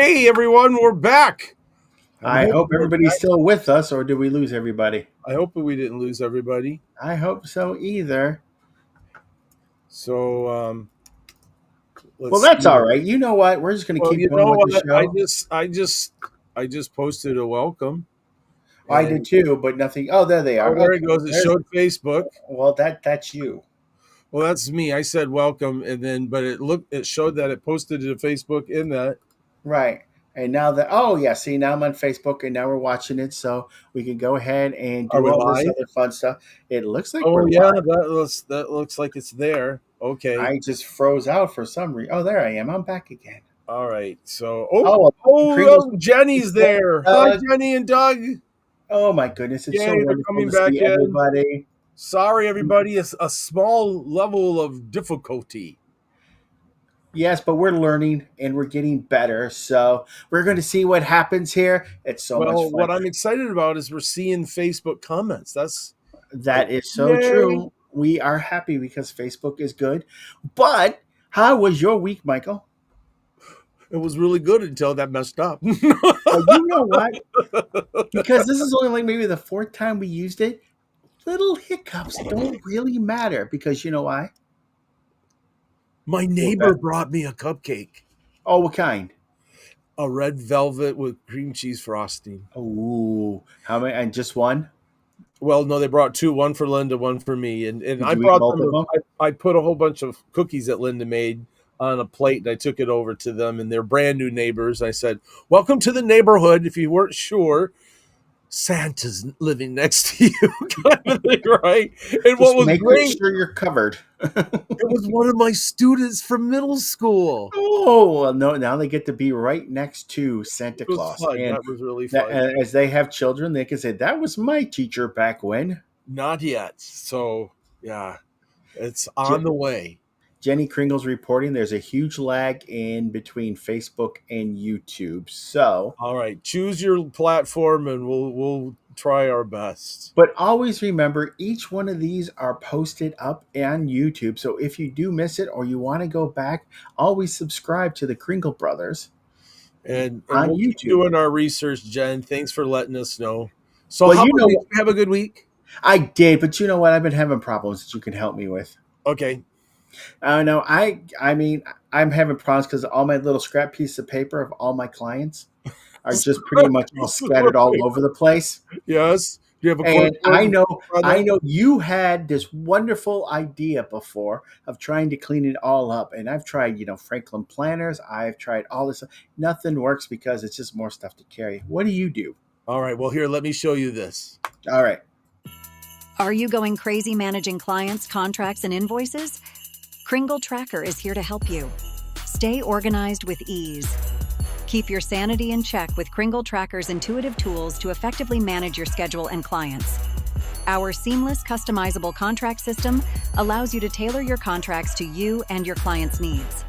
Hey everyone, we're back. I hope everybody's still with us, or did we lose everybody? I hope we didn't lose everybody. I hope so either. So Well, let's that's see. all right. You know what? We're just going to Well, keep you going know with the what? show. I just posted a welcome. I did too, but nothing. Oh, there they are. Oh, there it goes. It showed Facebook. Well, that's you. Well, that's me. I said welcome, and then but it showed that it posted to Facebook in that. Right. And now that see, now I'm on Facebook and now we're watching it, so we can go ahead and Are do we all this live? other fun stuff. It looks like Oh we're yeah, live. that looks like it's there. Okay. I just froze out for some reason. Oh, there I am. I'm back again. All right. So Oh, Kringle's Jenny's there. Hi, Jenny and Doug. Oh my goodness, it's so Yay, they're wonderful coming to back see in. everybody. Sorry, everybody. It's a small level of difficulty. Yes, but we're learning and we're getting better. So we're going to see what happens here. It's so much fun. What I'm excited about is we're seeing Facebook comments. That is so true. We are happy because Facebook is good. But how was your week, Michael? It was really good until that messed up. Well, you know what? Because this is only like maybe the fourth time we used it. Little hiccups don't really matter because you know why? My neighbor brought me a cupcake. Oh, what kind? A red velvet with cream cheese frosting. Oh, how many? And just one? Well, no, they brought two, one for Linda, one for me. And Did I you eat brought both them, of them? I put a whole bunch of cookies that Linda made on a plate and I took it over to them, and they're brand new neighbors. I said, welcome to the neighborhood. If you weren't sure, Santa's living next to you, kind of thing, right? And Just what was make great, sure you're covered. it was one of my students from middle school. Oh, well, no, now they get to be right next to Santa It was Claus. fun. And That was really fun. as they have children, they can say, that was my teacher back when. Not yet. So, yeah, it's on the way. Jenny Kringle's reporting there's a huge lag in between Facebook and YouTube. So, all right, choose your platform and we'll try our best. But always remember, each one of these are posted up on YouTube. So if you do miss it or you want to go back, always subscribe to the Kringle Brothers. And on we'll YouTube. Keep doing our research, Jen. Thanks for letting us know. So, well, did you have a good week? I did, but you know what? I've been having problems that you can help me with. Okay. I know. I mean, I'm having problems because all my little scrap pieces of paper of all my clients are just pretty much all scattered all over the place. Yes. Do you have a and I know you had this wonderful idea before of trying to clean it all up. And I've tried, Franklin planners. I've tried all this. Nothing works because it's just more stuff to carry. What do you do? All right. Well, here, let me show you this. All right. Are you going crazy managing clients, contracts, and invoices? Kringle Tracker is here to help you. Stay organized with ease. Keep your sanity in check with Kringle Tracker's intuitive tools to effectively manage your schedule and clients. Our seamless, customizable contract system allows you to tailor your contracts to you and your clients' needs.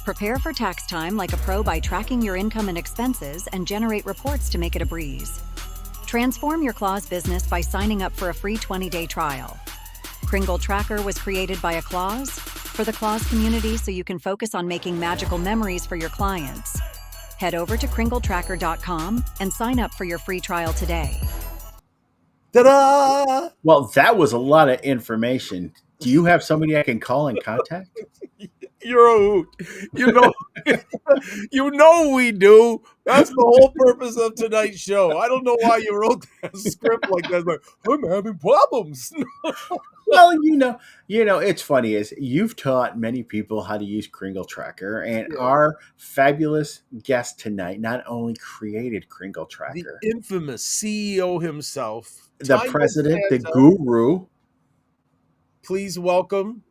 Prepare for tax time like a pro by tracking your income and expenses and generate reports to make it a breeze. Transform your clause business by signing up for a free 20-day trial. Kringle Tracker was created by a clause for the clause community so you can focus on making magical memories for your clients. Head over to kringletracker.com and sign up for your free trial today. Ta-da! Well, that was a lot of information. Do you have somebody I can call and contact? You're a hoot. You know we do. That's the whole purpose of tonight's show. I don't know why you wrote that script like that. Like, I'm having problems. Well, it's funny is you've taught many people how to use Kringle Tracker, and our fabulous guest tonight not only created Kringle Tracker, the infamous CEO himself, the president, the guru. Please welcome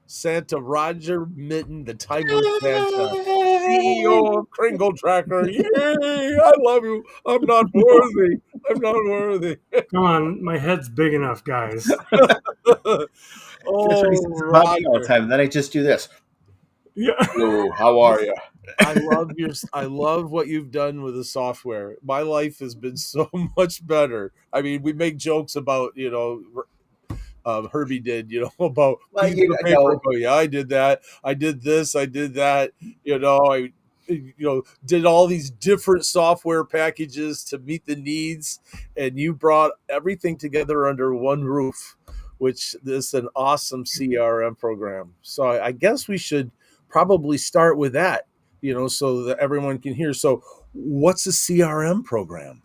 Santa Roger Minton, the timeless Santa, CEO of Kringle Tracker. Yay! I love you. I'm not worthy. I'm not worthy. Come on, my head's big enough, guys. All the time. Then I just do this. Yeah. Hello, how are you? I love what you've done with the software. My life has been so much better. I mean, we make jokes about, Herbie did, about paper. Oh, yeah, I did that. I did this. I did that. did all these different software packages to meet the needs, and you brought everything together under one roof, which is an awesome CRM program. So I guess we should probably start with that, so that everyone can hear. So what's a CRM program?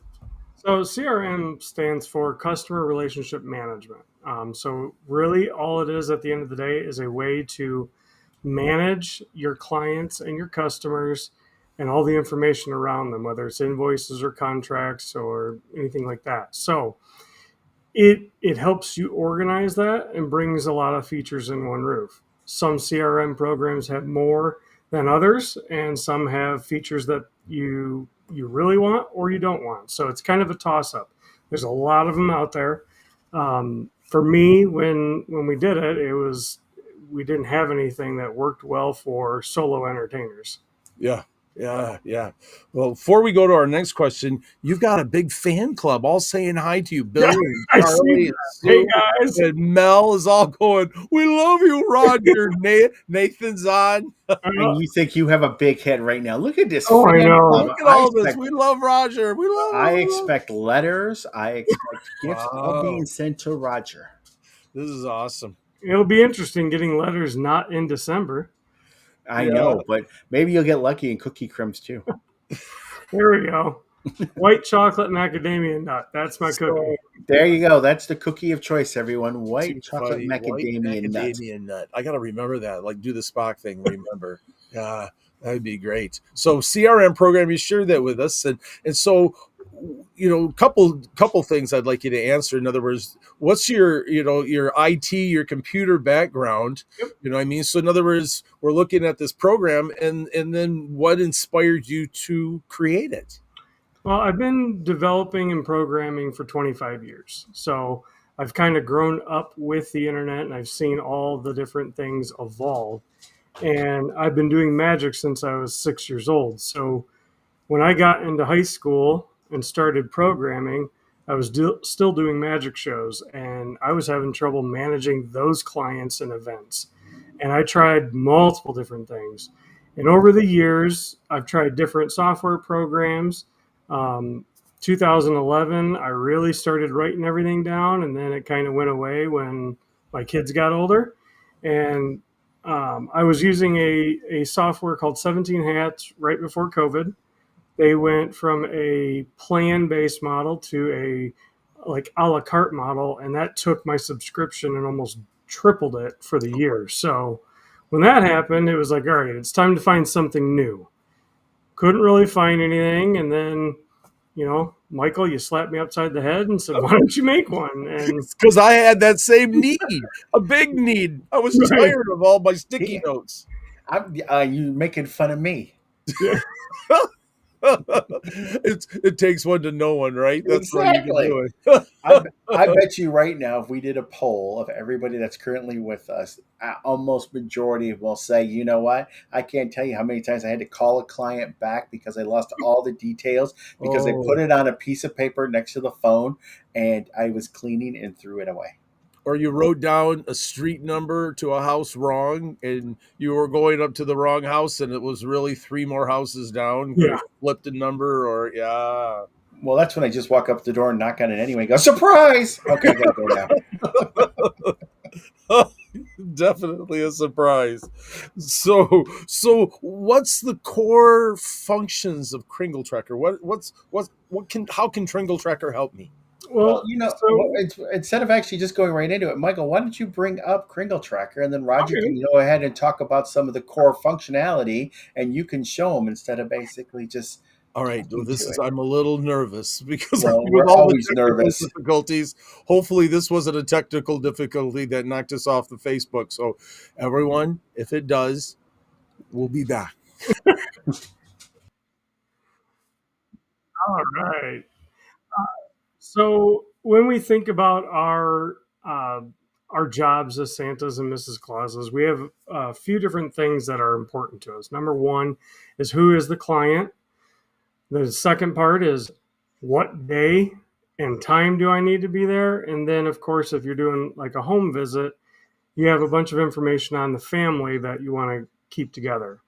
So CRM stands for Customer Relationship Management. So really all it is at the end of the day is a way to manage your clients and your customers and all the information around them, whether it's invoices or contracts or anything like that. So it helps you organize that and brings a lot of features in one roof. Some CRM programs have more than others, and some have features that you really want or you don't want. So it's kind of a toss up. There's a lot of them out there. For me, when we did it, we didn't have anything that worked well for solo entertainers. Yeah. Well, before we go to our next question, you've got a big fan club all saying hi to you. Bill and Charlie and Sue, hey guys, and Mel is all going, "We love you, Roger." Nathan's on. And you think you have a big head right now. Look at this. Oh, I know. Look at all this. We love Roger. We love him. I expect letters. I expect gifts all being sent to Roger. This is awesome. It'll be interesting getting letters not in December. I know, but maybe you'll get lucky and cookie crumbs too. There we go. White chocolate macadamia nut. That's my cookie. There you go. That's the cookie of choice, everyone. White chocolate macadamia nut. I got to remember that. Like, do the Spock thing. Remember. Yeah, that'd be great. So CRM program, you shared that with us. And so, couple things I'd like you to answer. In other words, what's your IT, your computer background? Yep. So in other words, we're looking at this program, and then what inspired you to create it? Well, I've been developing and programming for 25 years. So I've kind of grown up with the internet, and I've seen all the different things evolve. And I've been doing magic since I was 6 years old. So when I got into high school and started programming, I was still doing magic shows, and I was having trouble managing those clients and events. And I tried multiple different things. And over the years, I've tried different software programs. 2011, I really started writing everything down, and then it kind of went away when my kids got older. And I was using a software called 17 Hats right before COVID. They went from a plan-based model to a a la carte model, and that took my subscription and almost tripled it for the year. So when that happened, it was like, all right, it's time to find something new. Couldn't really find anything, and then Michael, you slapped me upside the head and said, why don't you make one? And because I had that same need, a big need. I was tired of all my sticky notes. You making fun of me. Yeah. It takes one to know one, right? That's exactly. what you can do it. I bet you right now, if we did a poll of everybody that's currently with us, almost majority will say, you know what? I can't tell you how many times I had to call a client back because I lost all the details because they put it on a piece of paper next to the phone, and I was cleaning and threw it away. Or you wrote down a street number to a house wrong, and you were going up to the wrong house, and it was really 3 more houses down. Yeah. Flipped a number, or yeah. Well, that's when I just walk up the door and knock on it anyway. And go, surprise! Okay, I gotta go now. Definitely a surprise. So what's the core functions of Kringle Tracker? How can Kringle Tracker help me? Well, instead of actually just going right into it, Michael, why don't you bring up Kringle Tracker, and then Roger can go ahead and talk about some of the core functionality, and you can show them instead of basically just. All right, I'm a little nervous because we're always nervous. Difficulties. Hopefully, this wasn't a technical difficulty that knocked us off the Facebook. So, everyone, if it does, we'll be back. All right. So when we think about our jobs as Santas and Mrs. Clauses, we have a few different things that are important to us. Number one is, who is the client? The second part is, what day and time do I need to be there? And then, of course, if you're doing like a home visit, you have a bunch of information on the family that you want to keep together.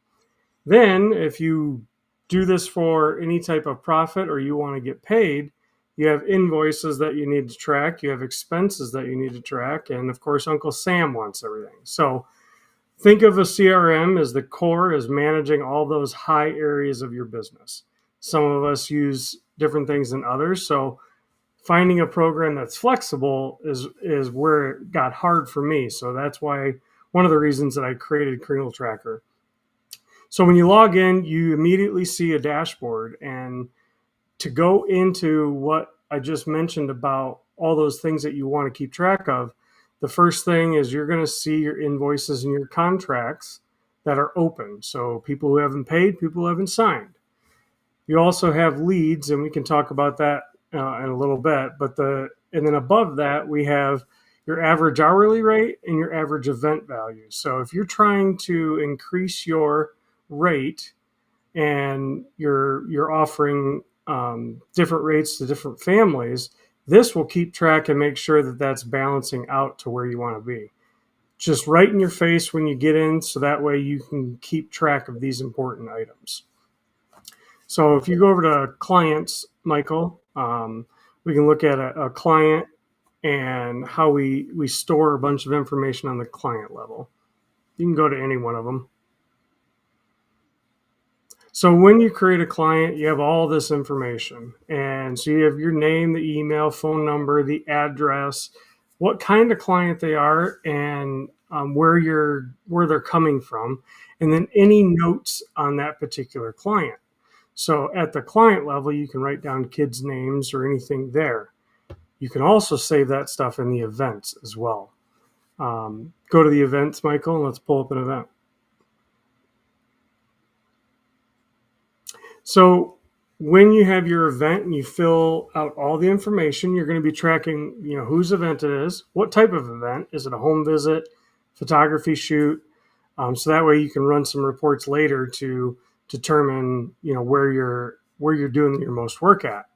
Then if you do this for any type of profit or you want to get paid, you have invoices that you need to track, you have expenses that you need to track, and of course, Uncle Sam wants everything. So think of a CRM as the core, as managing all those high areas of your business. Some of us use different things than others. So finding a program that's flexible is where it got hard for me. So that's why one of the reasons that I created Kringle Tracker. So when you log in, you immediately see a dashboard. And to go into what I just mentioned about all those things that you want to keep track of, the first thing is you're going to see your invoices and your contracts that are open. So people who haven't paid, people who haven't signed. You also have leads, and we can talk about that in a little bit. And then above that, we have your average hourly rate and your average event value. So if you're trying to increase your rate and you're offering different rates to different families, this will keep track and make sure that that's balancing out to where you want to be. Just right in your face when you get in, so that way you can keep track of these important items. So if you go over to clients, Michael, we can look at a client and how we store a bunch of information on the client level. You can go to any one of them. So when you create a client, you have all this information. And so you have your name, the email, phone number, the address, what kind of client they are, and where they're coming from, and then any notes on that particular client. So at the client level, you can write down kids' names or anything there. You can also save that stuff in the events as well. Go to the events, Michael, and let's pull up an event. So when you have your event and you fill out all the information, you're going to be tracking, whose event it is, what type of event. Is it a home visit, photography shoot? So that way you can run some reports later to determine, where you're doing your most work at.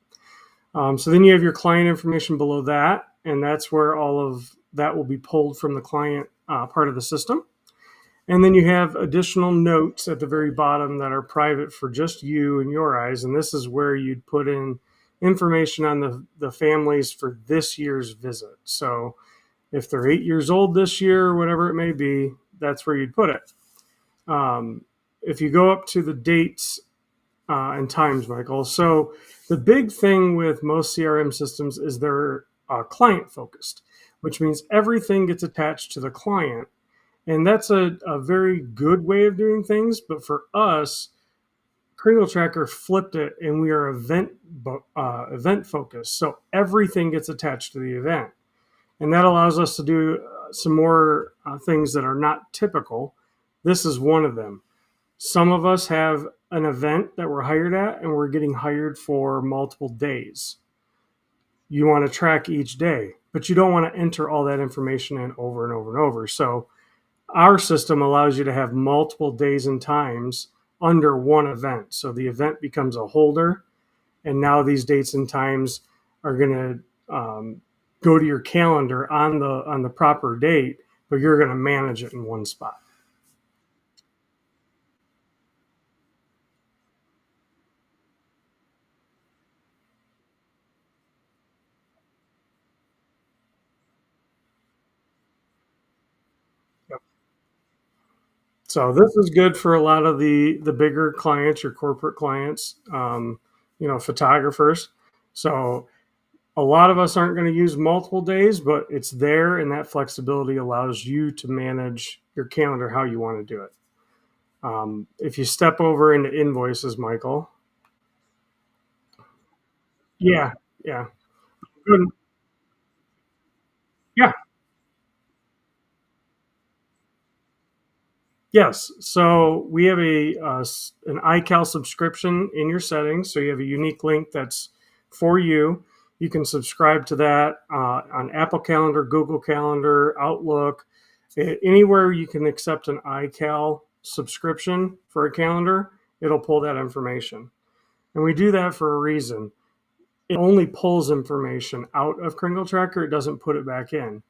So then you have your client information below that, and that's where all of that will be pulled from the client part of the system. And then you have additional notes at the very bottom that are private for just you and your eyes. And this is where you'd put in information on the families for this year's visit. So if they're 8 years old this year, or whatever it may be, that's where you'd put it. If you go up to the dates and times, Michael. So the big thing with most CRM systems is they're client focused, which means everything gets attached to the client. And that's a very good way of doing things. But for us, Kringle Tracker flipped it, and we are event focused. So everything gets attached to the event. And that allows us to do some more things that are not typical. This is one of them. Some of us have an event that we're hired at, and we're getting hired for multiple days. You want to track each day, but you don't want to enter all that information in over and over and over. So our system allows you to have multiple days and times under one event. So the event becomes a holder, and now these dates and times are going to go to your calendar on the proper date, but you're going to manage it in one spot. So this is good for a lot of the bigger clients, your corporate clients, photographers. So a lot of us aren't going to use multiple days, but it's there, and that flexibility allows you to manage your calendar how you want to do it. If you step over into invoices, Michael. Yeah, yeah. Good. Yeah. Yes. So we have an iCal subscription in your settings. So you have a unique link that's for you. You can subscribe to that on Apple Calendar, Google Calendar, Outlook, anywhere you can accept an iCal subscription for a calendar. It'll pull that information, and we do that for a reason. It only pulls information out of Kringle Tracker. It doesn't put it back in.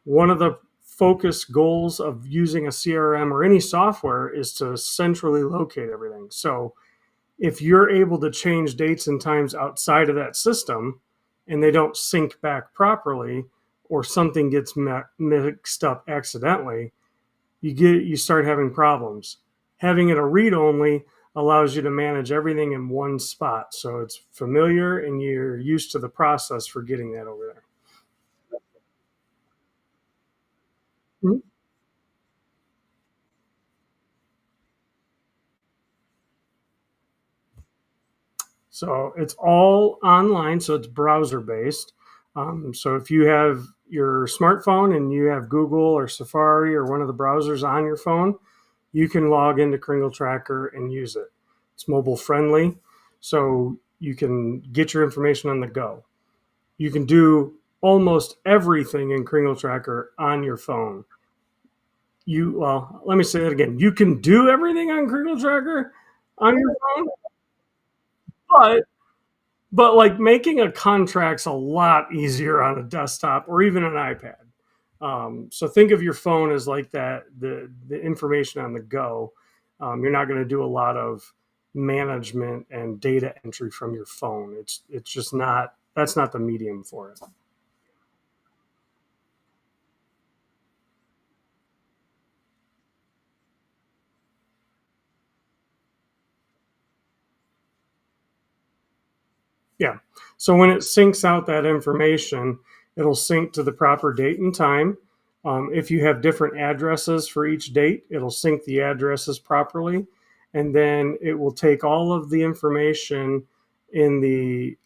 One of the focus goals of using a CRM or any software is to centrally locate everything. So if you're able to change dates and times outside of that system and they don't sync back properly, or something gets mixed up accidentally, you start having problems. Having it a read only allows you to manage everything in one spot, so it's familiar and you're used to the process for getting that over there. Mhm. So it's all online, so it's browser based. So if you have your smartphone and you have Google or Safari or one of the browsers on your phone, you can log into Kringle Tracker and use it. It's mobile friendly, so you can get your information on the go. You can do almost everything in Kringle Tracker on your phone. Let me say that again. You can do everything on Kringle Tracker on your phone, but like making a contract's a lot easier on a desktop or even an iPad. So think of your phone as like that, the information on the go. You're not going to do a lot of management and data entry from your phone. It's just not, that's not the medium for it. Yeah. So when it syncs out that information, it'll sync to the proper date and time. If you have different addresses for each date, it'll sync the addresses properly. And then it will take all of the information in the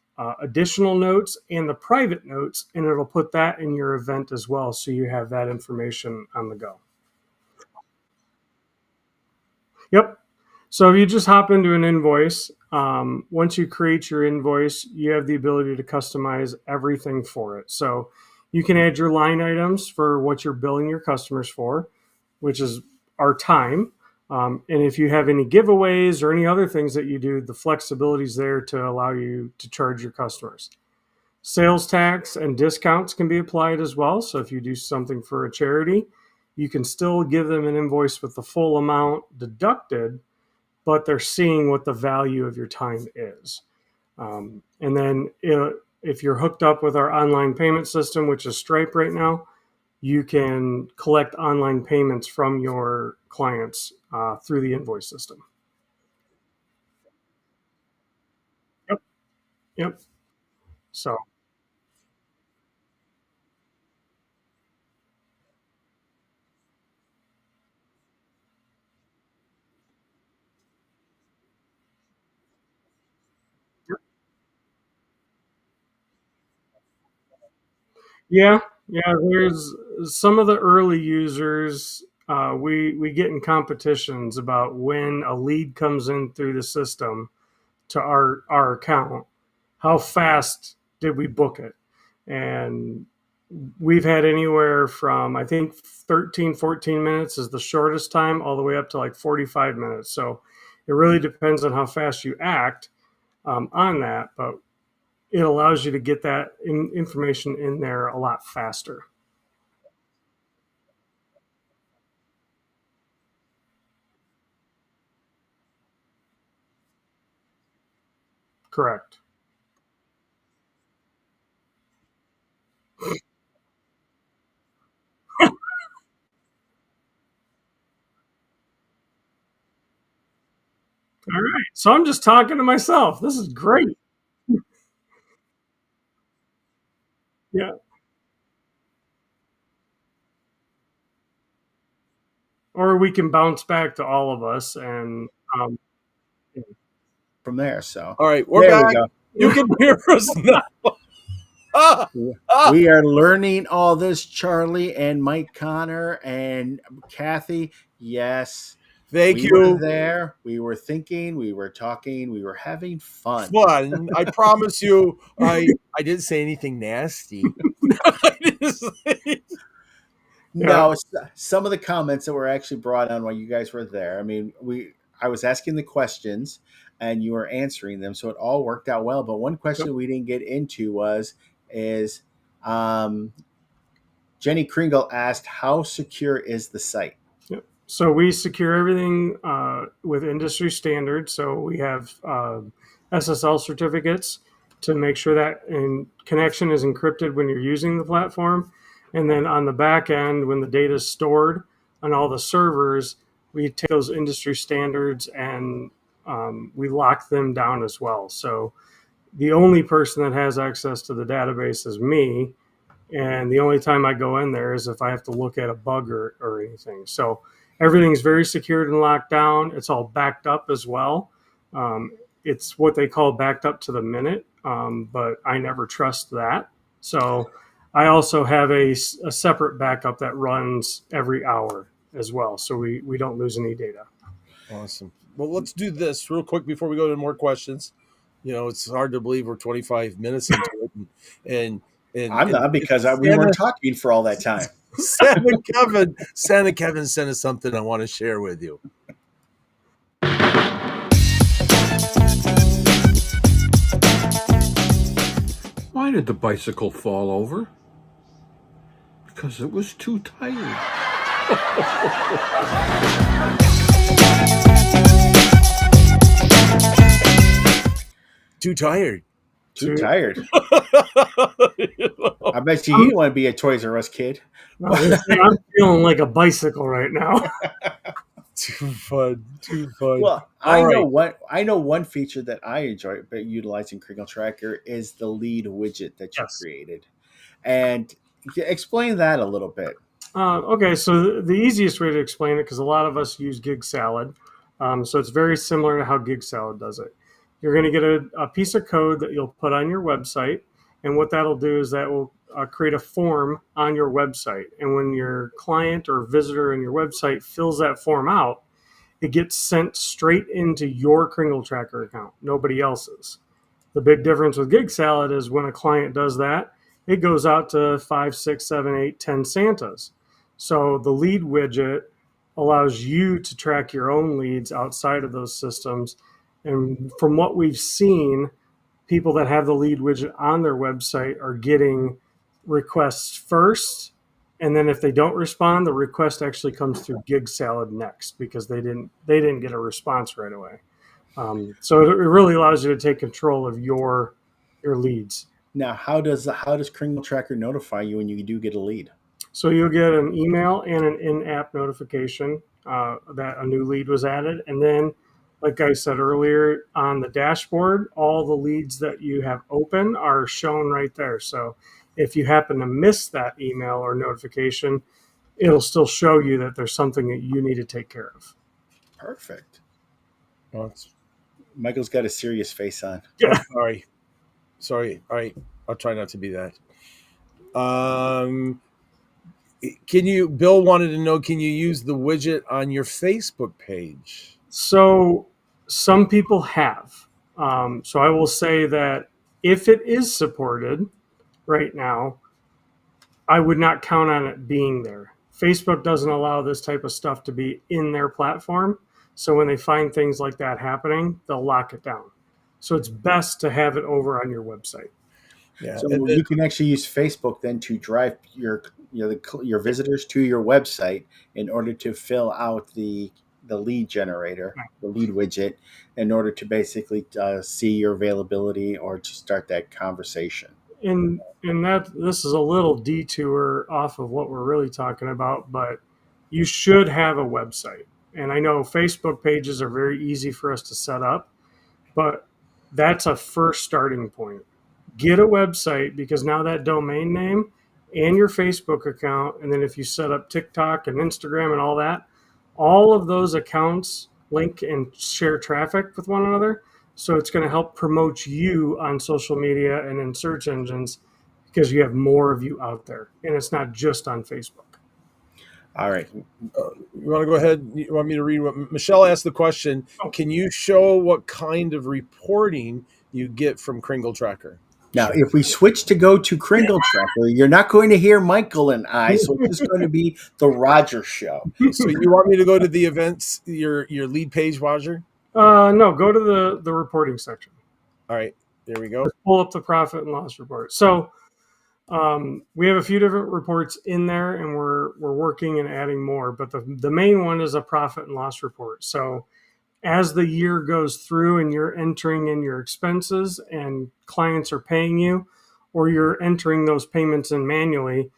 additional notes and the private notes, and it'll put that in your event as well. So you have that information on the go. Yep. So if you just hop into an invoice, once you create your invoice, you have the ability to customize everything for it. So you can add your line items for what you're billing your customers for, which is our time. And if you have any giveaways or any other things that you do, the flexibility is there to allow you to charge your customers. Sales tax and discounts can be applied as well. So if you do something for a charity, you can still give them an invoice with the full amount deducted, but they're seeing what the value of your time is. And then if you're hooked up with our online payment system, which is Stripe right now, you can collect online payments from your clients through the invoice system. Yep. Yep. So, yeah, yeah. There's some of the early users. We get in competitions about when a lead comes in through the system to our account. How fast did we book it? And we've had anywhere from, I think, 13, 14 minutes is the shortest time, all the way up to like 45 minutes. So it really depends on how fast you act on that, but it allows you to get that information in there a lot faster. Correct. All right. So I'm just talking to myself. This is great. Yeah. Or we can bounce back to all of us and from there. So All right, we're there we back. go. You can hear us now. Ah, ah. We are learning all this, Charlie and Mike Connor and Kathy. Yes. Thank We were you. there. We were thinking. We were talking. We were having fun. Fun. I promise you. I didn't say anything nasty. I didn't say- No, some of the comments that were actually brought on while you guys were there. I mean, I was asking the questions and you were answering them, so it all worked out well. But one question we didn't get into is um, Jenny Kringle asked, how secure is the site? Yep. So we secure everything with industry standards. So we have SSL certificates to make sure that connection is encrypted when you're using the platform. And then on the back end, when the data is stored on all the servers, we take those industry standards and we lock them down as well. So the only person that has access to the database is me. And the only time I go in there is if I have to look at a bug or anything. So everything's very secured and locked down. It's all backed up as well. It's what they call backed up to the minute, but I never trust that. So I also have a separate backup that runs every hour as well. So we don't lose any data. Awesome. Well, let's do this real quick before we go to more questions. It's hard to believe we're 25 minutes into it. And I'm not, because we weren't talking for all that time. Santa Kevin sent us something I want to share with you. Why did the bicycle fall over? Because it was too tired. Too tired. Too tired. I bet you want to be a Toys R Us kid. I'm feeling like a bicycle right now. Too fun. Well, I know one feature that I enjoy utilizing Kringle Tracker is the lead widget that you created. And explain that a little bit. Okay, so the easiest way to explain it, because a lot of us use Gig Salad, so it's very similar to how Gig Salad does it. You're going to get a piece of code that you'll put on your website, and what that'll do is that will create a form on your website. And when your client or visitor in your website fills that form out, it gets sent straight into your Kringle Tracker account, nobody else's. The big difference with Gig Salad is when a client does that, it goes out to 5, 6, 7, 8, 10 Santas. So the lead widget allows you to track your own leads outside of those systems. And from what we've seen, people that have the lead widget on their website are getting requests first. And then if they don't respond, the request actually comes through Gig Salad next because they didn't get a response right away. So it really allows you to take control of your leads. Now, how does Kringle Tracker notify you when you do get a lead? So you'll get an email and an in-app notification that a new lead was added. And then, like I said earlier, on the dashboard, all the leads that you have open are shown right there. So if you happen to miss that email or notification, it'll still show you that there's something that you need to take care of. Perfect. Well, Michael's got a serious face on. Yeah. Sorry. All right. I'll try not to be that. Bill wanted to know, can you use the widget on your Facebook page? So some people have. So I will say that if it is supported right now, I would not count on it being there. Facebook doesn't allow this type of stuff to be in their platform. So when they find things like that happening, they'll lock it down. So it's best to have it over on your website. Yeah. So you can actually use Facebook then to drive your visitors to your website in order to fill out the lead generator, the lead widget, in order to basically see your availability or to start that conversation. And this is a little detour off of what we're really talking about, but you should have a website. And I know Facebook pages are very easy for us to set up, but that's a first starting point. Get a website, because now that domain name and your Facebook account, and then if you set up TikTok and Instagram and all of those accounts link and share traffic with one another. So it's going to help promote you on social media and in search engines because you have more of you out there. And it's not just on Facebook. All right. You want to go ahead? You want me to read what Michelle asked the question? Can you show what kind of reporting you get from Kringle Tracker? Now, if we switch to go to Kringle Tracker, you're not going to hear Michael and I, so it's just going to be the Roger show. So you want me to go to the events, your lead page, Roger? No, go to the reporting section. All right, there we go. Let's pull up the profit and loss report. So We have a few different reports in there, and we're working and adding more. But the main one is a profit and loss report. So as the year goes through and you're entering in your expenses and clients are paying you, or you're entering those payments in manually,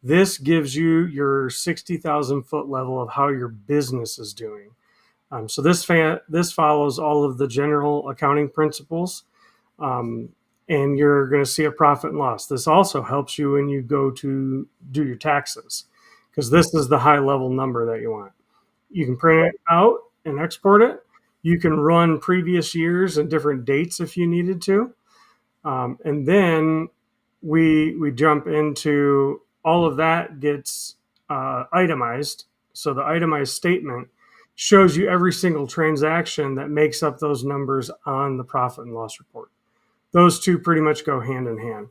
this gives you your 60,000 foot level of how your business is doing. So this follows all of the general accounting principles, um, and you're going to see a profit and loss. This also helps you when you go to do your taxes, because this is the high level number that you want. You can print it out and export it. You can run previous years and different dates if you needed to. And then we jump into all of that gets itemized. So the itemized statement shows you every single transaction that makes up those numbers on the profit and loss report. Those two pretty much go hand in hand.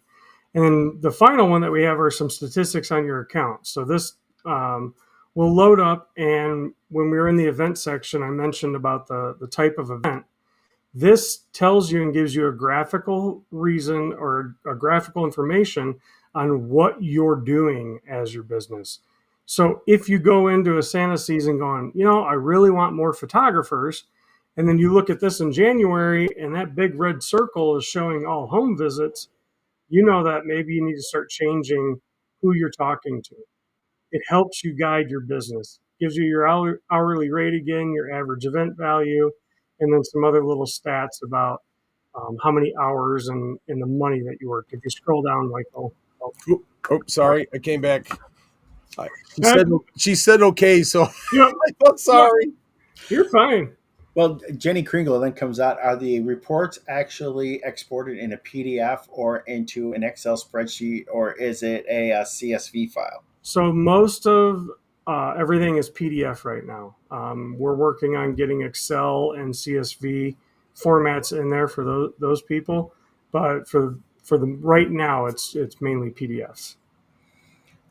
And then the final one that we have are some statistics on your account. So this will load up. And when we were in the event section, I mentioned about the type of event. This tells you and gives you a graphical reason or a graphical information on what you're doing as your business. So if you go into a Santa season going, I really want more photographers, and then you look at this in January and that big red circle is showing all home visits, that maybe you need to start changing who you're talking to. It helps you guide your business, gives you your hourly rate again, your average event value, and then some other little stats about how many hours and the money that you worked. If you scroll down, Michael. Oh, sorry, I came back. She said okay, so Yep. I'm sorry. You're fine. Well, Jenny Kringle then comes out. Are the reports actually exported in a PDF or into an Excel spreadsheet, or is it a CSV file? So most of everything is PDF right now. We're working on getting Excel and CSV formats in there for those people, but for the right now, it's mainly PDFs.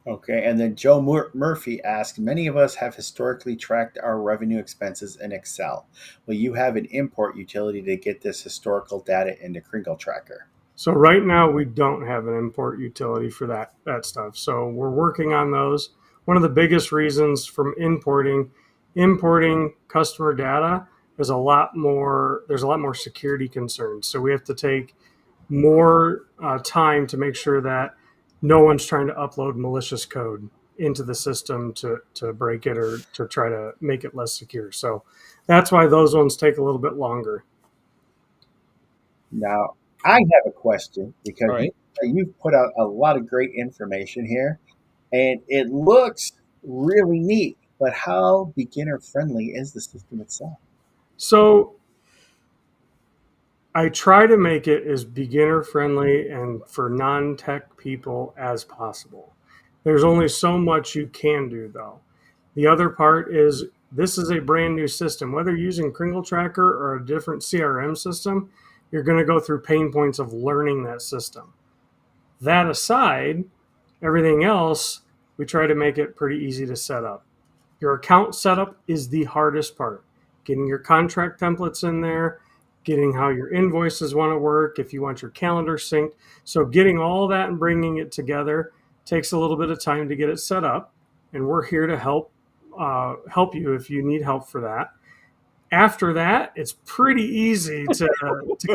Okay, and then Joe Murphy asked, many of us have historically tracked our revenue expenses in Excel. Will you have an import utility to get this historical data into Kringle Tracker? So right now we don't have an import utility for that stuff. So we're working on those. One of the biggest reasons from importing customer data is there's a lot more security concerns. So we have to take more time to make sure that no one's trying to upload malicious code into the system to break it or to try to make it less secure. So that's why those ones take a little bit longer. Now, I have a question because All right. you've put out a lot of great information here, and it looks really neat. But how beginner friendly is the system itself? So I try to make it as beginner friendly and for non-tech people as possible. There's only so much you can do, though. The other part is this is a brand new system. Whether you're using Kringle Tracker or a different CRM system, you're going to go through pain points of learning that system. That aside, everything else, we try to make it pretty easy to set up. Your account setup is the hardest part. Getting your contract templates in there, getting how your invoices want to work, if you want your calendar synced. So getting all that and bringing it together takes a little bit of time to get it set up, and we're here to help you if you need help for that. After that, it's pretty easy to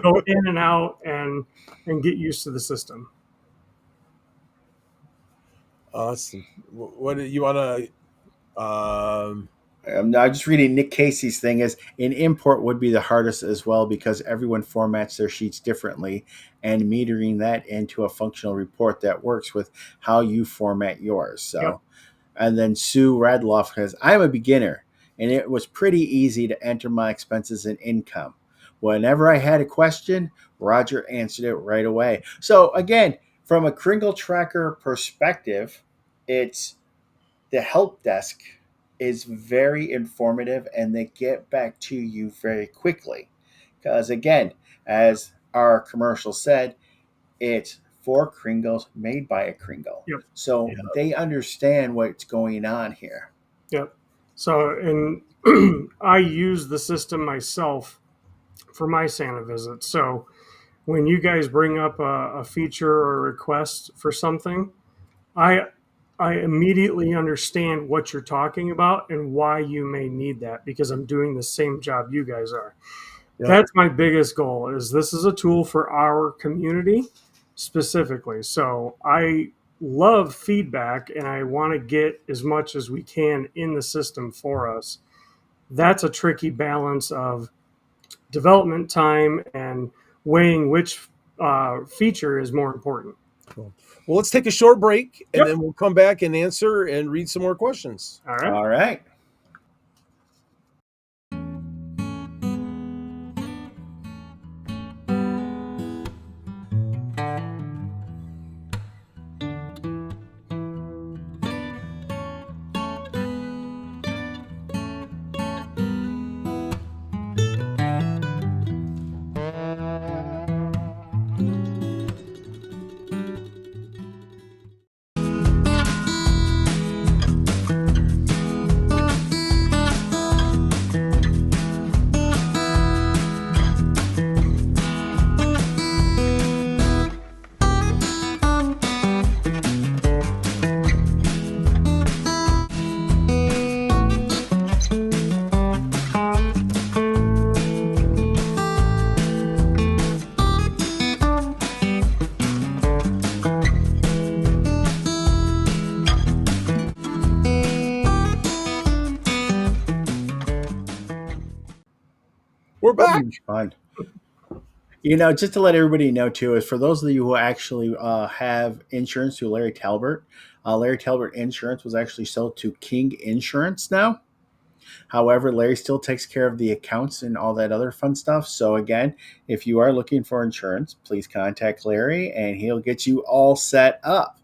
go in and out and get used to the system. Awesome. What do you want to? I'm just reading Nick Casey's thing is an import would be the hardest as well because everyone formats their sheets differently, and metering that into a functional report that works with how you format yours. So, Yep. And then Sue Radloff says, I'm a beginner and it was pretty easy to enter my expenses and income. Whenever I had a question, Roger answered it right away. So again, from a Kringle Tracker perspective, it's the help desk is very informative and they get back to you very quickly. Because again, as our commercial said, it's for Kringles made by a Kringle. Yep. So they understand what's going on here. Yep. So, and I use the system myself for my Santa visits. So when you guys bring up a feature or a request for something, I immediately understand what you're talking about and why you may need that, because I'm doing the same job you guys are. Yep. That's my biggest goal. Is this is a tool for our community specifically. So I love feedback and I want to get as much as we can in the system for us. That's a tricky balance of development time and weighing which feature is more important. Well, let's take a short break, and Yep. then we'll come back and answer and read some more questions. All right. All right. We're back. Fun. You know, just to let everybody know too, is for those of you who actually have insurance through Larry Talbert Insurance was actually sold to King Insurance now. However, Larry still takes care of the accounts and all that other fun stuff. So again, if you are looking for insurance, please contact Larry and he'll get you all set up.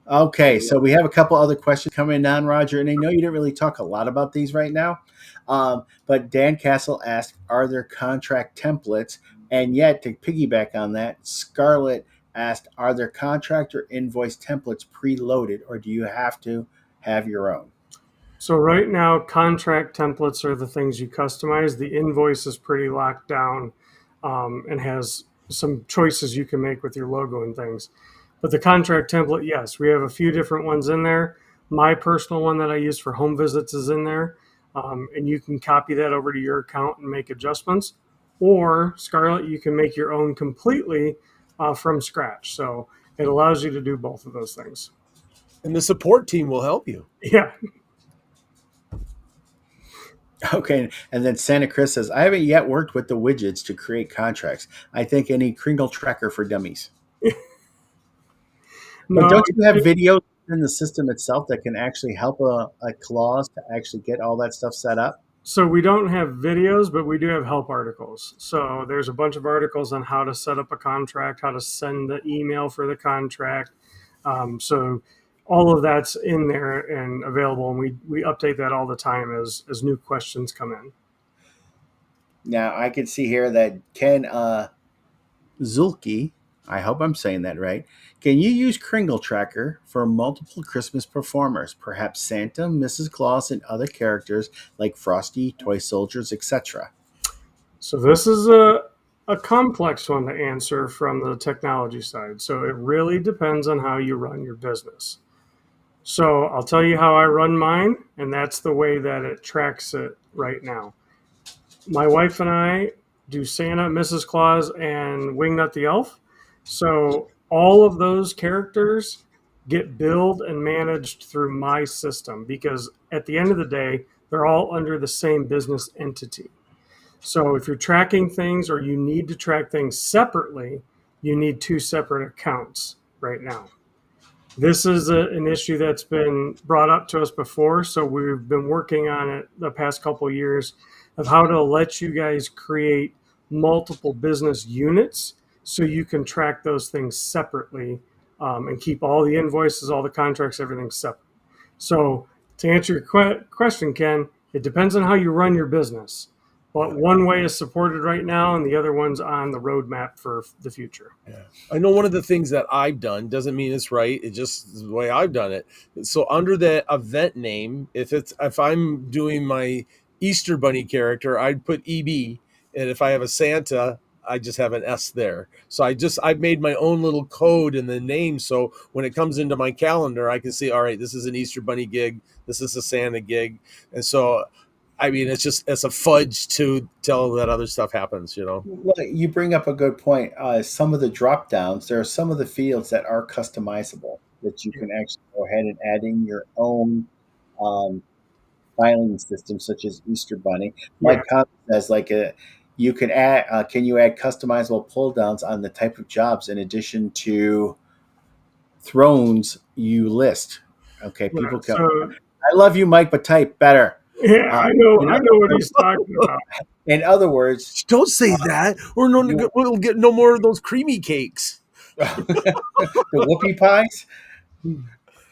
Okay, so we have a couple other questions coming on, Roger, and I know you didn't really talk a lot about these right now, but Dan Castle asked, are there contract templates? And yet, to piggyback on that, Scarlett asked, are there contract or invoice templates preloaded, or do you have to have your own? So right now, contract templates are the things you customize. The invoice is pretty locked down and has some choices you can make with your logo and things. But the contract template, yes, we have a few different ones in there. My personal one that I use for home visits is in there. And you can copy that over to your account and make adjustments. Or, Scarlett, you can make your own completely from scratch. So it allows you to do both of those things. And the support team will help you. Yeah. Okay, and then Santa Chris says, I haven't yet worked with the widgets to create contracts. I think any Kringle Tracker for dummies. No, But don't you have videos in the system itself that can actually help a clause to actually get all that stuff set up? so we don't have videos, but we do have help articles. So there's a bunch of articles on how to set up a contract, how to send the email for the contract. So all of that's in there and available, and we update that all the time as new questions come in. Now, I can see here that Ken Zulke, I hope I'm saying that right. Can you use Kringle Tracker for multiple Christmas performers, perhaps Santa, Mrs. Claus, and other characters like Frosty, toy soldiers, etc.? So this is a complex one to answer from the technology side. So it really depends on how you run your business. So I'll tell you how I run mine, and that's the way that it tracks it right now. My wife and I do Santa, Mrs. Claus, and Wingnut the Elf. So all of those characters get billed and managed through my system, because at the end of the day, they're all under the same business entity. So if you're tracking things or you need to track things separately, you need two separate accounts right now. This is an issue that's been brought up to us before, so we've been working on it the past couple of years of how to let you guys create multiple business units so you can track those things separately and keep all the invoices, all the contracts, everything separate. So to answer your question, Ken, it depends on how you run your business. But one way is supported right now, and the other one's on the roadmap for the future. Yeah. I know one of the things that I've done doesn't mean it's right. It just is the way I've done it. So under the event name, if I'm doing my Easter Bunny character, I'd put EB, and if I have a Santa, I just have an S there. So I've made my own little code in the name. So when it comes into my calendar, I can see, all right, this is an Easter Bunny gig. This is a Santa gig. And so, I mean, it's a fudge to tell that other stuff happens, you know? Well, you bring up a good point. Some of the drop downs, there are some of the fields that are customizable that you can actually go ahead and add in your own um, filing system, such as Easter Bunny. Yeah. Mike Cobb says, you can add. Can you add customizable pull downs on the type of jobs in addition to thrones you list? Okay, Yeah. people can. So I love you, Mike, but type better. yeah, I know what he's talking about. In other words, Don't say that, or we'll get no more of those creamy cakes. the whoopie pies.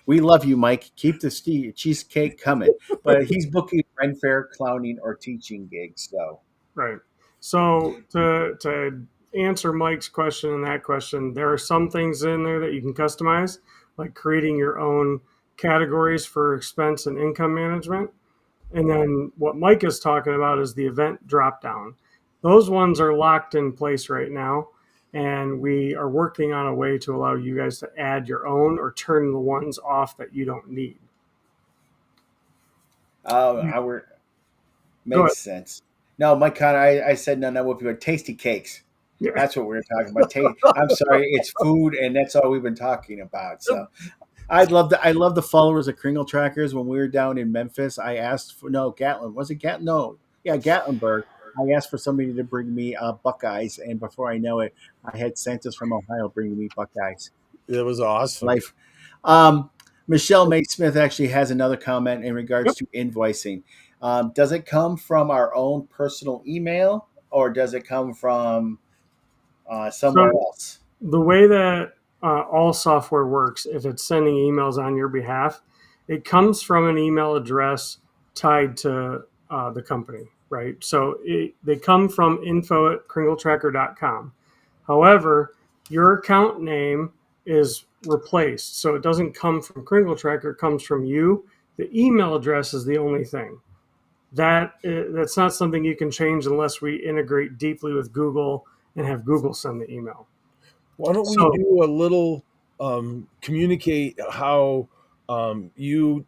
We love you, Mike. Keep the cheesecake coming. But he's booking Ren Fair, clowning, or teaching gigs. So Right. So to answer Mike's question and that question, there are some things in there that you can customize, like creating your own categories for expense and income management. And then what Mike is talking about is the event drop down. Those ones are locked in place right now. And we are working on a way to allow you guys to add your own or turn the ones off that you don't need. our makes sense. No, Mike Connor, I said no, whoopie, but tasty cakes. Yeah. That's what we were talking about. I'm sorry, it's food, and that's all we've been talking about. So I love the followers of Kringle Trackers. When we were down in Memphis, I asked for Gatlin. Was it Gatlin? No, yeah, Gatlinburg. I asked for somebody to bring me Buckeyes, and before I know it, I had Santas from Ohio bringing me Buckeyes. It was awesome. Life. Michelle May Smith actually has another comment in regards to invoicing. Does it come from our own personal email, or does it come from somewhere else? The way that all software works, if it's sending emails on your behalf, it comes from an email address tied to the company, right? So they come from info@kringletracker.com. However, your account name is replaced. So it doesn't come from Kringle Tracker, it comes from you. The email address is the only thing. That's not something you can change unless we integrate deeply with Google and have Google send the email. Why don't we do a little communicate how you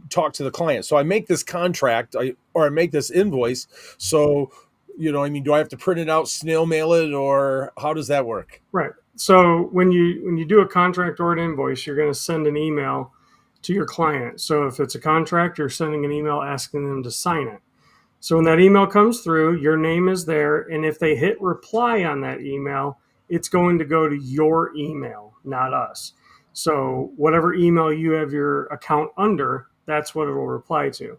talk to the client? So I make this contract or I make this invoice. So, I mean, do I have to print it out, snail mail it, or how does that work? Right. So when you do a contract or an invoice, you're going to send an email to your client. So if it's a contract, you're sending an email asking them to sign it. So when that email comes through, your name is there. And if they hit reply on that email, it's going to go to your email, not us. So whatever email you have your account under, that's what it will reply to.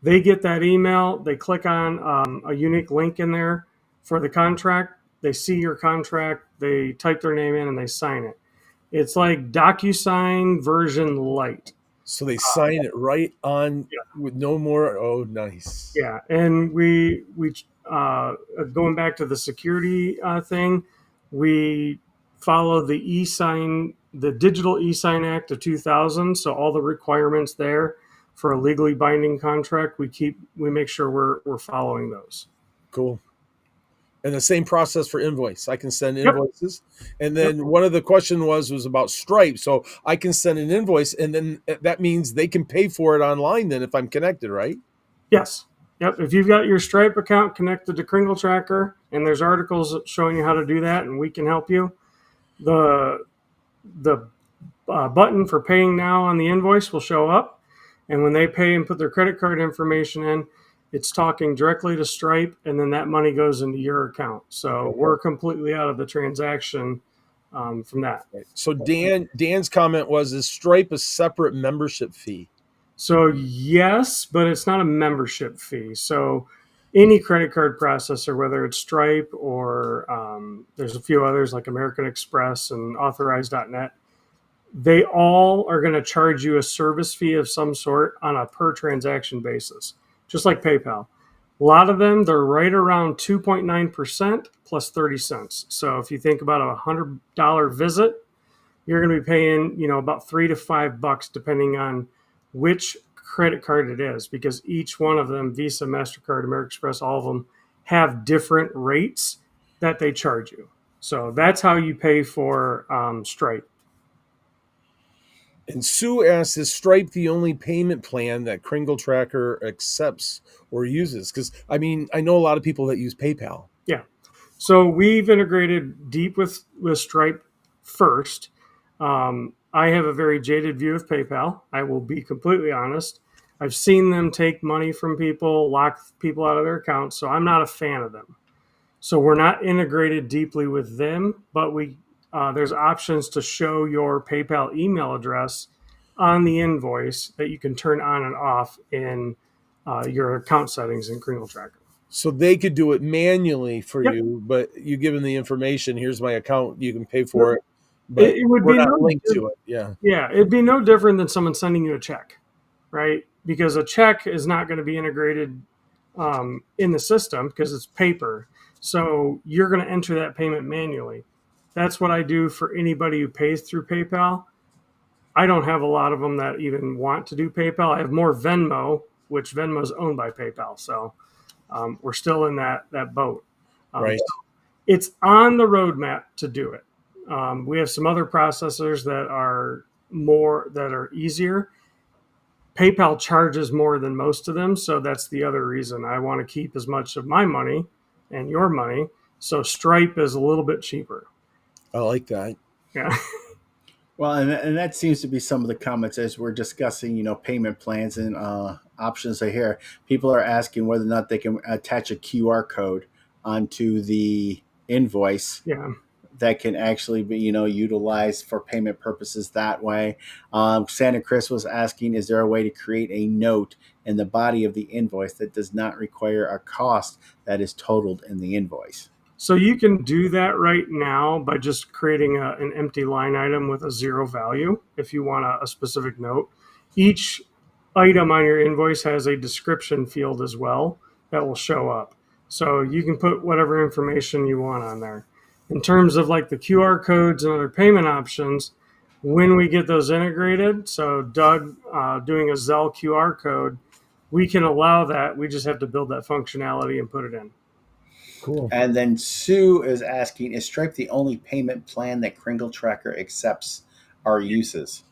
They get that email. They click on a unique link in there for the contract. They see your contract. They type their name in and they sign it. It's like DocuSign version light. So they sign it right on with no more. Oh, nice. Yeah, and we going back to the security thing, we follow the the Digital e-sign Act of 2000. So all the requirements there for a legally binding contract, we make sure we're following those. Cool. And the same process for invoice. I can send invoices. And then one of the question was about Stripe. So I can send an invoice, and then that means they can pay for it online then if I'm connected, right? Yes. Yep. If you've got your Stripe account connected to Kringle Tracker and there's articles showing you how to do that and we can help you, the button for paying now on the invoice will show up. And when they pay and put their credit card information in, it's talking directly to Stripe, and then that money goes into your account. So we're completely out of the transaction from that. Right. So Dan's comment was, is Stripe a separate membership fee? So yes, but it's not a membership fee. So any credit card processor, whether it's Stripe or there's a few others like American Express and Authorize.net, they all are going to charge you a service fee of some sort on a per transaction basis, just like PayPal. A lot of them, they're right around 2.9% plus 30 cents. So if you think about a $100 visit, you're going to be paying, about $3 to $5 depending on which credit card it is, because each one of them, Visa, MasterCard, American Express, all of them have different rates that they charge you. So that's how you pay for Stripe. And Sue asks, is Stripe the only payment plan that Kringle Tracker accepts or uses? Because, I mean, I know a lot of people that use PayPal. Yeah. So we've integrated deep with Stripe first. I have a very jaded view of PayPal. I will be completely honest. I've seen them take money from people, lock people out of their accounts, so I'm not a fan of them. So we're not integrated deeply with them, but there's options to show your PayPal email address on the invoice that you can turn on and off in your account settings in Kringle Tracker. So they could do it manually for Yep. you, but you give them the information. Here's my account. You can pay for it. But It would we're be not linked to it. Yeah. Yeah, it'd be no different than someone sending you a check, right? Because a check is not going to be integrated in the system because it's paper. So you're going to enter that payment manually. That's what I do for anybody who pays through PayPal. I don't have a lot of them that even want to do PayPal. I have more Venmo, which Venmo is owned by PayPal. So we're still in that boat. Right. So it's on the roadmap to do it. We have some other processors that are easier. PayPal charges more than most of them, so that's the other reason I want to keep as much of my money and your money. So Stripe is a little bit cheaper. I like that. Yeah. Well, and that seems to be some of the comments as we're discussing, payment plans and options I hear. People are asking whether or not they can attach a QR code onto the invoice. Yeah. That can actually be, utilized for payment purposes that way. Santa Chris was asking, is there a way to create a note in the body of the invoice that does not require a cost that is totaled in the invoice? So you can do that right now by just creating an empty line item with a zero value if you want a specific note. Each item on your invoice has a description field as well that will show up. So you can put whatever information you want on there. In terms of like the QR codes and other payment options, when we get those integrated, so Doug doing a Zelle QR code, we can allow that. We just have to build that functionality and put it in. Cool. And then Sue is asking, is Stripe the only payment plan that Kringle Tracker accepts or uses?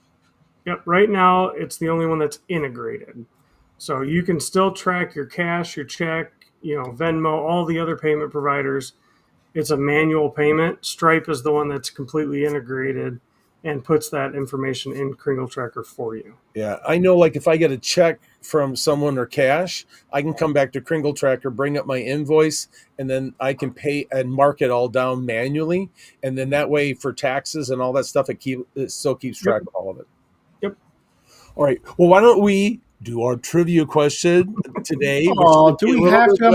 Yep. Right now, it's the only one that's integrated. So you can still track your cash, your check, Venmo, all the other payment providers. It's a manual payment. Stripe is the one that's completely integrated and puts that information in Kringle Tracker for you. Yeah, I know, like if I get a check from someone or cash, I can come back to Kringle Tracker, bring up my invoice, and then I can pay and mark it all down manually. And then that way for taxes and all that stuff, it still keeps track of all of it. Yep. All right. Well, why don't we do our trivia question today? Oh, do we have to?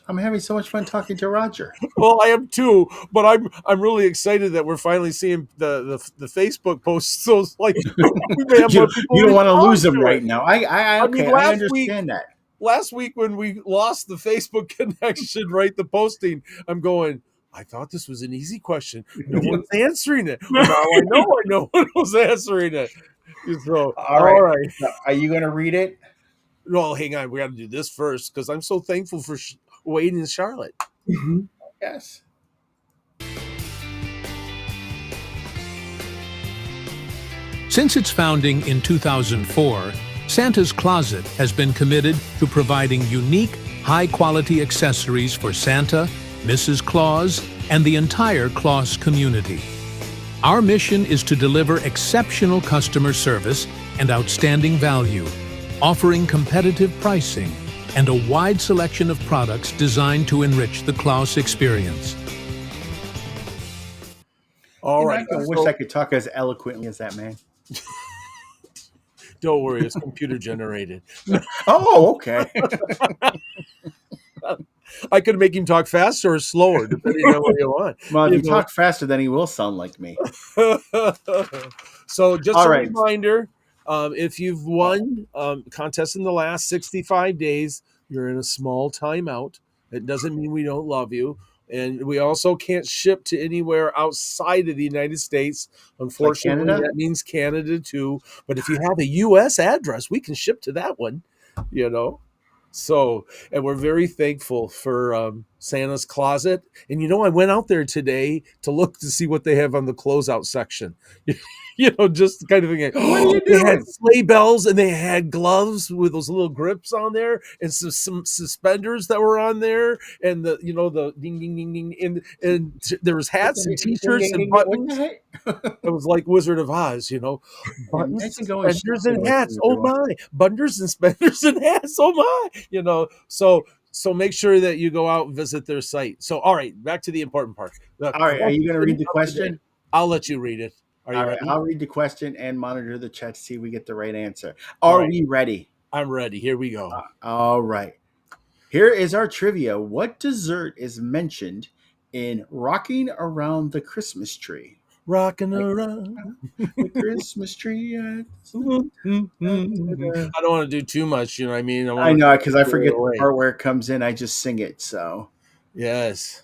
I'm having so much fun talking to Roger. Well, I am too, but I'm really excited that we're finally seeing the Facebook posts. So it's like we may have more people you don't want to lose them to right it. now. I understand that. Last week when we lost the Facebook connection, right, the posting, I'm going, I thought this was an easy question. No one's answering it. Well, now I know no one was answering it. So, all right. Now, are you going to read it? No, hang on. We got to do this first because I'm so thankful for Wade and Charlotte. Mm-hmm. Yes. Since its founding in 2004, Santa's Closet has been committed to providing unique, high-quality accessories for Santa, Mrs. Claus, and the entire Claus community. Our mission is to deliver exceptional customer service and outstanding value, offering competitive pricing and a wide selection of products designed to enrich the Claus experience. All right. I wish I could talk as eloquently as that man. Don't worry, it's computer generated. Oh, okay. I could make him talk faster or slower, depending on what you want. Well, if you talk faster, then he will sound like me. So just a reminder, if you've won contests in the last 65 days, you're in a small timeout. It doesn't mean we don't love you. And we also can't ship to anywhere outside of the United States. Unfortunately, like that means Canada too. But if you have a U.S. address, we can ship to that one, So, and we're very thankful for Santa's Closet. And I went out there today to look to see what they have on the closeout section. Just kind of thinking, What are you they had doing? sleigh bells and they had gloves with those little grips on there and some suspenders that were on there and the ding ding ding ding and there was hats and t-shirts and What the buttons. heck? It was like Wizard of Oz, buttons, Imagine going suspenders, shopping and with hats. them, Oh everyone. my, buttons and suspenders and hats. Oh my, So make sure that you go out and visit their site. So all right, back to the important part. The All right, are you going to read the question of today. question? I'll let you read it. Are you All right, ready? I'll read the question and monitor the chat to see if we get the right answer. All Are right. we ready? I'm ready. Here we go. All right. Here is our trivia. What dessert is mentioned in Rocking Around the Christmas Tree? Rocking around The Christmas tree. I don't want to do too much, I mean? I know, because I give it forget the away. part where it comes in. I just sing it. Yes.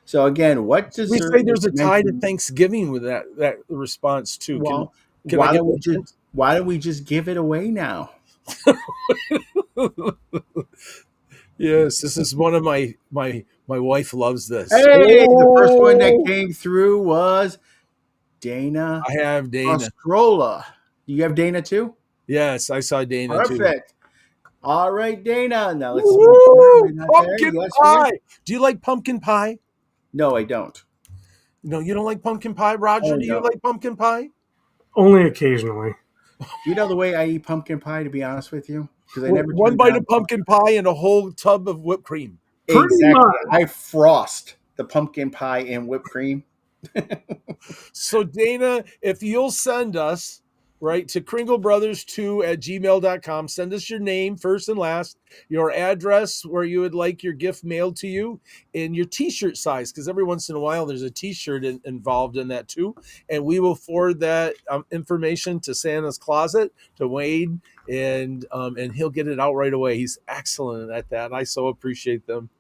So again, what We dessert? say there's a is tie to mentioned- Thanksgiving with that response too. Well, can I why get don't we just give it away now? Yes, this is one of my wife loves this. Hey, the first one that came through was Dana I have Dana. Ostrola. You have Dana too? Yes, I saw Dana too. Perfect. All right, Dana. Now let's see. Woo! Not there. Pumpkin Yes, we pie. have- Do you like pumpkin pie? No, I don't. No, you don't like pumpkin pie, Roger? Oh, Do you no. like pumpkin pie? Only occasionally. You know the way I eat pumpkin pie, to be honest with you? Because I Well, never one turn bite down of pumpkin pie and a whole tub of whipped cream. Pretty Exactly. much. I frost the pumpkin pie in whipped cream. So Dana, if you'll send us right to kringlebrothers2@gmail.com, send us your name first and last, your address where you would like your gift mailed to you, and your t-shirt size, because every once in a while there's a t-shirt involved in that too, and we will forward that information to Santa's Closet, to Wade, and he'll get it out right away. He's excellent at that. I so appreciate them.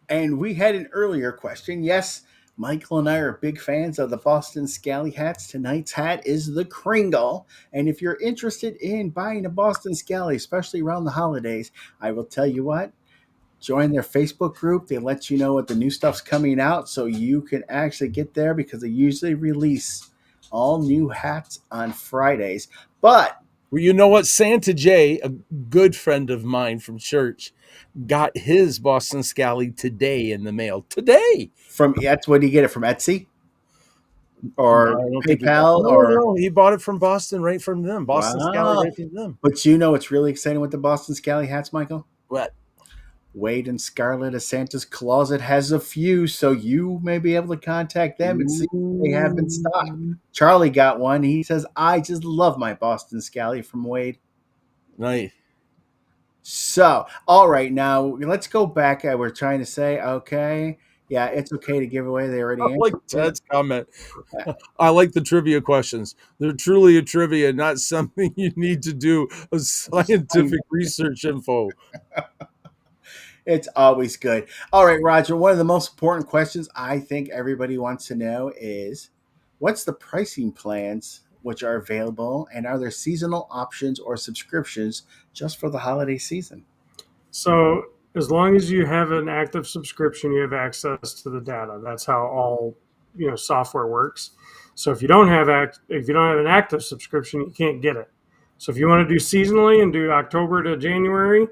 And we had an earlier question. Yes, Michael and I are big fans of the Boston Scally hats. Tonight's hat is the Kringle. And if you're interested in buying a Boston Scally, especially around the holidays, I will tell you what, join their Facebook group. They let you know what the new stuff's coming out so you can actually get there, because they usually release all new hats on Fridays. But Well, you know what? Santa J, a good friend of mine from church, got his Boston Scally today in the mail. Today. that's where do you get it, from Etsy or No, I don't think he PayPal? bought- no, he bought it from Boston, right from them. Boston Wow. Scally right from them. But you know what's really exciting with the Boston Scally hats, Michael? What? Wade and Scarlett of Santa's Closet has a few, so you may be able to contact them and see if they have in stock. Charlie got one. He says, I just love my Boston Scally from Wade. Nice. So, all right, now let's go back. We're trying to say, okay, yeah, it's okay to give away. They already I like answered. Ted's comment. I like the trivia questions. They're truly a trivia, not something you need to do a scientific research info. It's always good. All right, Roger, one of the most important questions I think everybody wants to know is, what's the pricing plans which are available, and are there seasonal options or subscriptions just for the holiday season? So as long as you have an active subscription, you have access to the data. That's how all software works. So if you don't have an active subscription, you can't get it. So if you want to do seasonally and do October to January,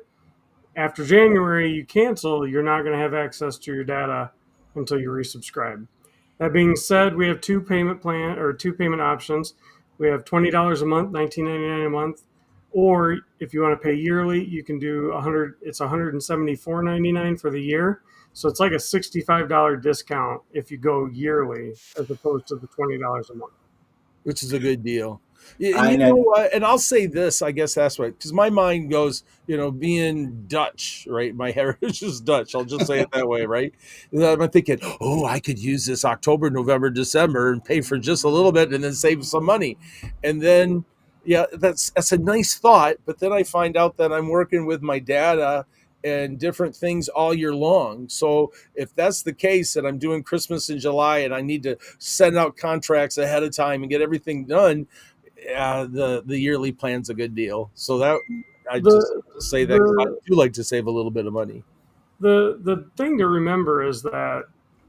after January you cancel, you're not going to have access to your data until you resubscribe. That being said, we have two payment options. We have $20 a month, $19.99 a month, or if you want to pay yearly, you can do it's $174.99 for the year. So it's like a $65 discount if you go yearly as opposed to the $20 a month. Which is a good deal. And you know what? And I'll say this, I guess that's right, because my mind goes, being Dutch, right? My heritage is Dutch. I'll just say it that way, right? And I'm thinking, I could use this October, November, December and pay for just a little bit and then save some money. And then, yeah, that's a nice thought. But then I find out that I'm working with my data and different things all year long. So if that's the case, and I'm doing Christmas in July and I need to send out contracts ahead of time and get everything done, the yearly plan's a good deal. So that I just say that 'cause I do like to save a little bit of money. the thing to remember is that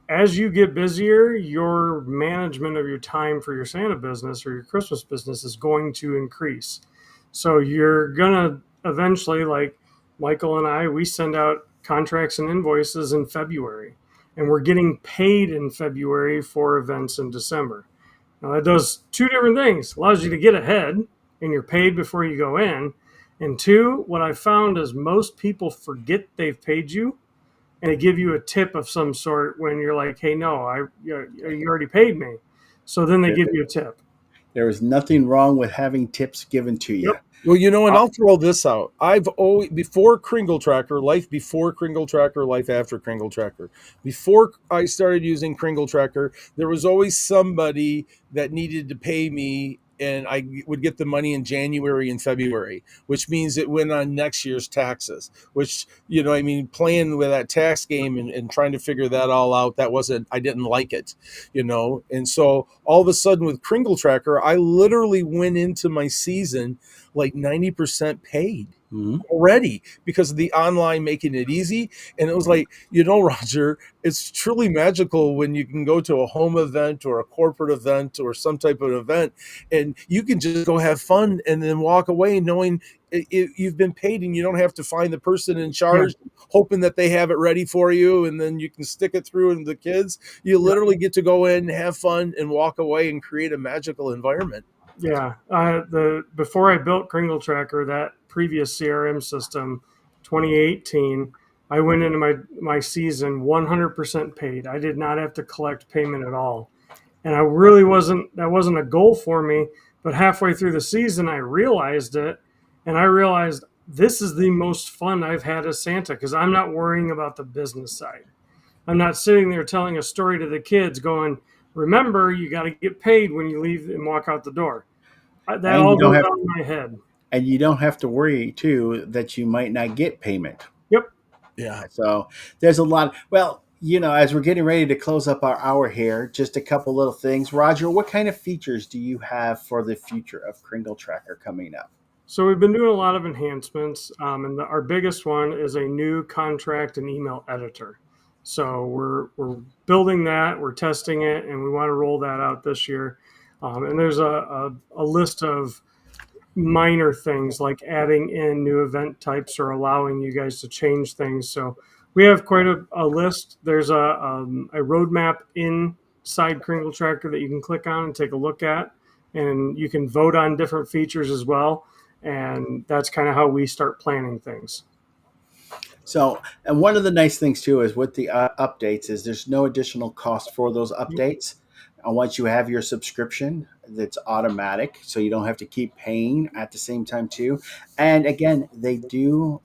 as you get busier, your management of your time for your Santa business or your Christmas business is going to increase. So you're gonna eventually, like Michael and I, we send out contracts and invoices in February, and we're getting paid in February for events in December. Now that does two different things. Allows you to get ahead and you're paid before you go in. And two, what I found is most people forget they've paid you and they give you a tip of some sort when you're like, hey, no, you already paid me. So then they give you a tip. There is nothing wrong with having tips given to you. Yep. Well, and I'll throw this out. I've always, before Kringle Tracker, life before Kringle Tracker, life after Kringle Tracker. Before I started using Kringle Tracker, there was always somebody that needed to pay me, and I would get the money in January and February, which means it went on next year's taxes, which, playing with that tax game and trying to figure that all out, I didn't like it, And so all of a sudden with Kringle Tracker, I literally went into my season like 90% paid already because of the online making it easy. And it was like, Roger, it's truly magical when you can go to a home event or a corporate event or some type of event and you can just go have fun and then walk away knowing you've been paid and you don't have to find the person in charge hoping that they have it ready for you and then you can stick it through into the kids. You literally get to go in, have fun, and walk away and create a magical environment. Yeah. Before I built Kringle Tracker, that previous CRM system, 2018, I went into my season 100% paid. I did not have to collect payment at all. And that wasn't a goal for me, but halfway through the season, I realized it. And I realized this is the most fun I've had as Santa because I'm not worrying about the business side. I'm not sitting there telling a story to the kids going, remember, you got to get paid when you leave and walk out the door. That all goes out in my head. And you don't have to worry, too, that you might not get payment. Yep. Yeah. So there's a lot. Well, as we're getting ready to close up our hour here, just a couple little things. Roger, what kind of features do you have for the future of Kringle Tracker coming up? So we've been doing a lot of enhancements, and our biggest one is a new contract and email editor. So we're building that, we're testing it, and we want to roll that out this year. And there's a list of minor things like adding in new event types or allowing you guys to change things. So we have quite a list. There's a roadmap inside Kringle Tracker that you can click on and take a look at, and you can vote on different features as well. And that's kind of how we start planning things. So, and one of the nice things too is with the updates is there's no additional cost for those updates. And once you have your subscription, that's automatic, so you don't have to keep paying at the same time too. And again,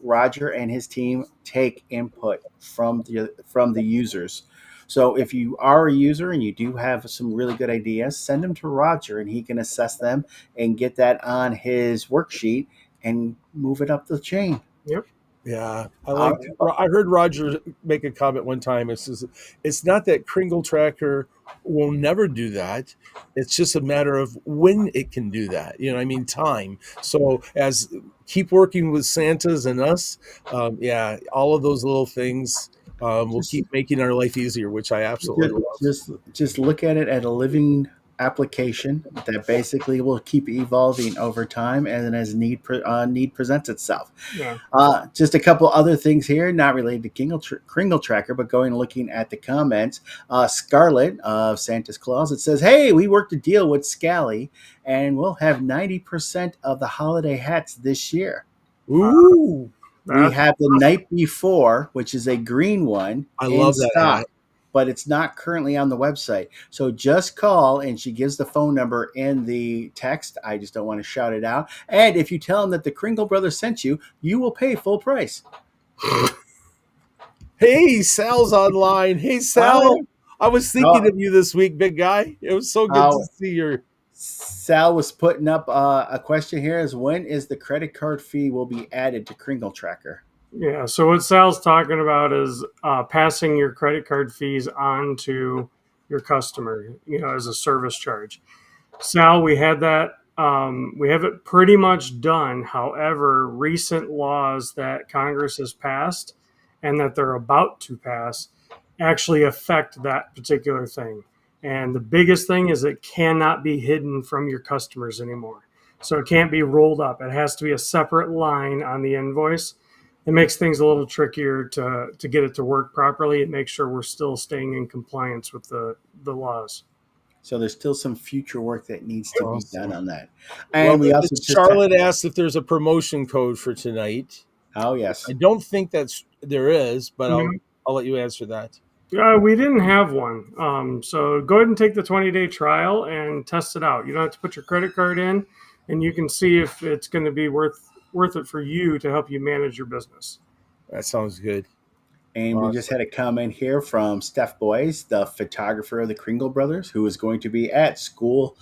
Roger and his team take input from the users. So if you are a user and you do have some really good ideas, send them to Roger and he can assess them and get that on his worksheet and move it up the chain. Yep. Yeah, I heard Roger make a comment one time. It says it's not that Kringle Tracker will never do that. It's just a matter of when it can do that. Time. So as keep working with Santas and us, all of those little things will keep making our life easier, which I absolutely love. Just look at it as a living application that basically will keep evolving over time and as need presents itself. Yeah. Just a couple other things here, not related to Kringle Tracker, but looking at the comments. Scarlett of Santa's Claus, it says, hey, we worked a deal with Scally and we'll have 90% of the holiday hats this year. Ooh. We have the night before, which is a green one. I love that hat. But it's not currently on the website. So just call, and she gives the phone number in the text. I just don't want to shout it out. And if you tell them that the Kringle Brothers sent you, you will pay full price. Hey, Sal's online. Hey, Sal. I was thinking of you this week, big guy. It was so good to see you. Sal was putting up a question here is when is the credit card fee will be added to Kringle Tracker? Yeah, so what Sal's talking about is passing your credit card fees on to your customer, as a service charge. Sal, we had that. We have it pretty much done. However, recent laws that Congress has passed and that they're about to pass actually affect that particular thing. And the biggest thing is it cannot be hidden from your customers anymore. So it can't be rolled up. It has to be a separate line on the invoice. It makes things a little trickier to get it to work properly. It makes sure we're still staying in compliance with the laws. So there's still some future work that needs to be done on that. Well, And we also just Charlotte asked if there's a promotion code for tonight. Oh, yes. I don't think there is, but No. I'll let you answer that. We didn't have one. So go ahead and take the 20-day trial and test it out. You don't have to put your credit card in, and you can see if it's going to be worth it for you to help you manage your business. That sounds good. And we just had a comment here from Steph Boyce, the photographer of the Kringle Brothers, who is going to be at school.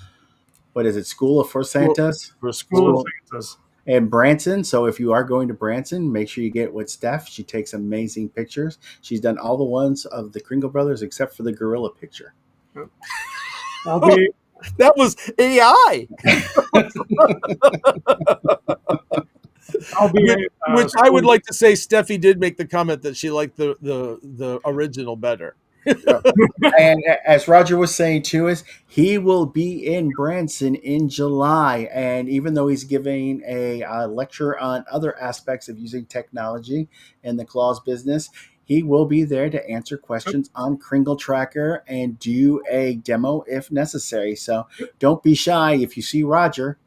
What is it? School for Santas? For School of Santas. In Branson. So if you are going to Branson, make sure you get with Steph. She takes amazing pictures. She's done all the ones of the Kringle Brothers except for the gorilla picture. I'll be. That was AI. I'll be. Which I would like to say, Steffi did make the comment that she liked the original better. And as Roger was saying too, is he will be in Branson in July, and even though he's giving a lecture on other aspects of using technology in the claws business, he will be there to answer questions on Kringle Tracker and do a demo if necessary. So don't be shy. If you see Roger,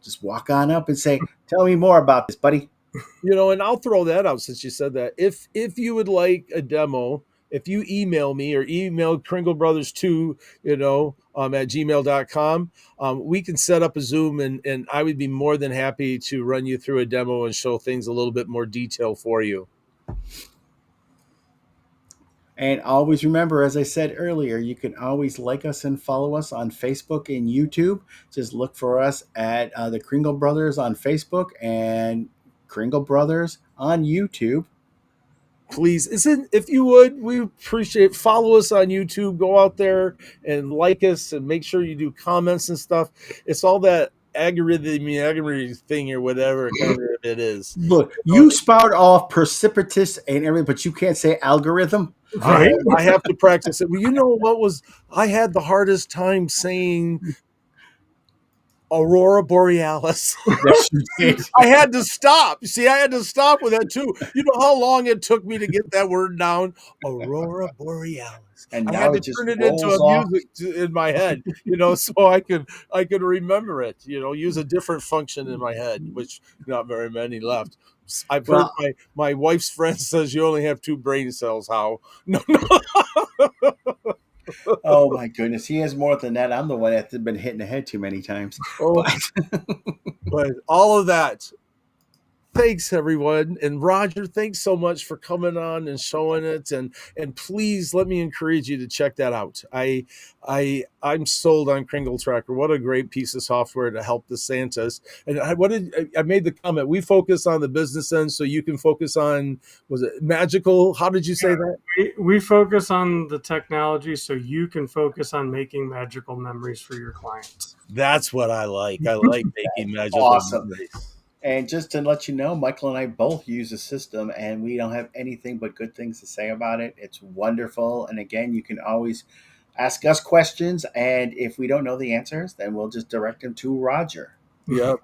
just walk on up and say, "Tell me more about this, buddy." And I'll throw that out since you said that. If you would like a demo, if you email me or email Kringle Brothers 2, at gmail.com, we can set up a Zoom and I would be more than happy to run you through a demo and show things a little bit more detail for you. And always remember, as I said earlier, you can always like us and follow us on Facebook and YouTube. Just look for us at the Kringle Brothers on Facebook and Kringle Brothers on YouTube. Please, if you would, we appreciate. Follow us on YouTube. Go out there and like us, and make sure you do comments and stuff. It's all that algorithm thing or whatever kind of it is. Look, you spout off precipitous and everything, but you can't say algorithm. Right? I have to practice it. Well, you know what was? I had the hardest time saying Aurora Borealis. Yes, you did. I had to stop. See, I had to stop with that too. You know how long it took me to get that word down? Aurora Borealis. And I now had to it just turn it into rolls a off. music in my head, so I could remember it. Use a different function in my head, which not very many left. I've heard my wife's friend says you only have 2 brain cells. How? No. Oh my goodness, he has more than that. I'm the one that's been hit in the head too many times. But all of that. Thanks everyone, and Roger, thanks so much for coming on and showing it, and please let me encourage you to check that out. I'm sold on Kringle Tracker. What a great piece of software to help the Santas. And I made the comment, we focus on the business end, so you can focus on, was it magical? How did you say that? We focus on the technology so you can focus on making magical memories for your clients. That's what I like. I like making magical memories. And just to let you know, Michael and I both use the system, and we don't have anything but good things to say about it. It's wonderful. And again, you can always ask us questions. And if we don't know the answers, then we'll just direct them to Roger. Yep.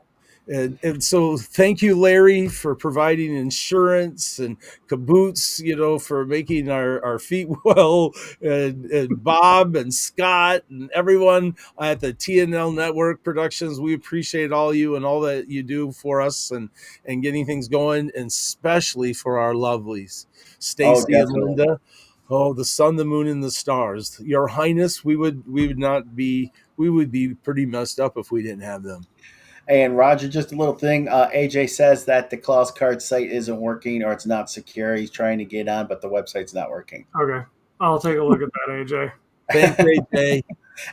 And so thank you, Larry, for providing insurance, and Caboots, for making our feet well, and Bob and Scott and everyone at the TNL Network Productions. We appreciate all you and all that you do for us and getting things going, and especially for our lovelies, Stacy and Linda. Oh, the sun, the moon, and the stars. Your Highness, we would be pretty messed up if we didn't have them. And Roger, just a little thing. AJ says that the Claus Card site isn't working, or it's not secure. He's trying to get on, but the website's not working. Okay. I'll take a look at that, AJ. Thanks, AJ.